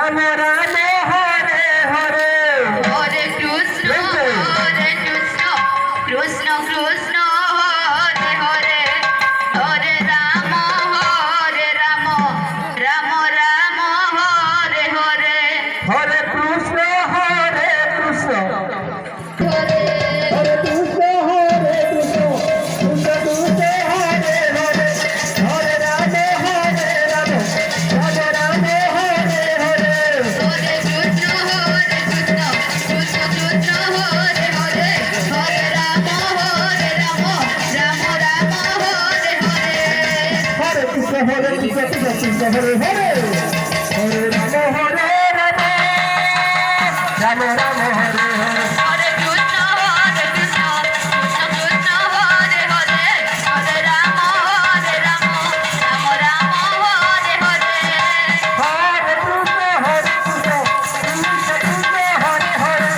Ram Ram Hare Hare Hare Krishna Krishna Krishna Hare Hare Hare Ram Ram Ram Hare Hare Hare Krishna Krishna Hare Hare Krishna Krishna Krishna Krishna Hare Hare Hare Ram Ram Ram Hare Hare Hare Krishna Krishna Krishna Hare Hare Hare Ram Ram Ram Hare Hare Hare Krishna Krishna Krishna Hare Hare Hare Ram Ram Ram Hare Hare Hare Krishna Krishna Krishna Hare Hare Hare Ram Ram Ram Hare Hare Hare Krishna Krishna Krishna Hare Hare Hare Ram Hare Ram Ram Ram Hare Hare Hare Krishna Krishna Krishna Hare Hare Hare Ram Ram Ram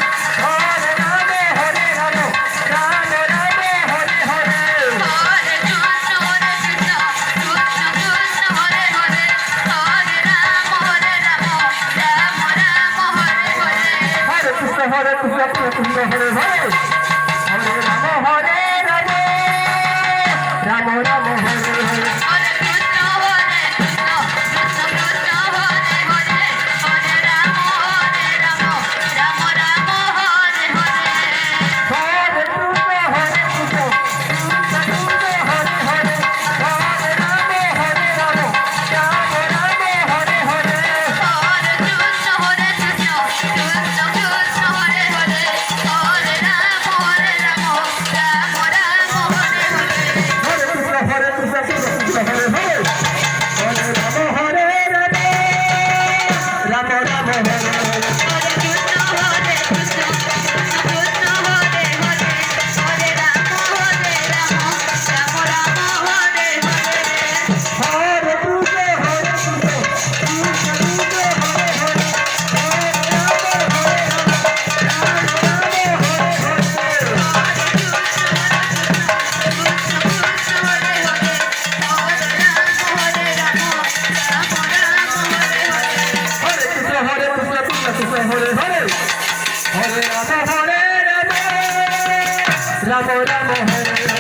Hare Hare Hare Krishna Krishna Hare Hare Hare Ram Hare Ram Ram Ram Hare Hare Hare Krishna Krishna Krishna Hare Hare Hare Ram Ram Ram Hare Hare Hare Krishna Krishna Krishna Hare Hare Hare Ram Hare Ram Ram Ram Hare Hare Hare Krishna Krishna Krishna Hare Hare Hare Ram Ram Ram Hare Hare Hare Krishna Krishna Hare Hare Hare Ram Hare Ram Ram Ram Hare Hare Hare Krishna Krishna Krishna Hare Hare Hare Ram Ram Ram Hare Hare Hare Krishna Krishna Krishna Hare Hare Hare Ram Hare Ram Ram Ram Hare Hare Hare Krishna Krishna Krishna Hare Hare Hare Ram Hare Ram Ram Ram Hare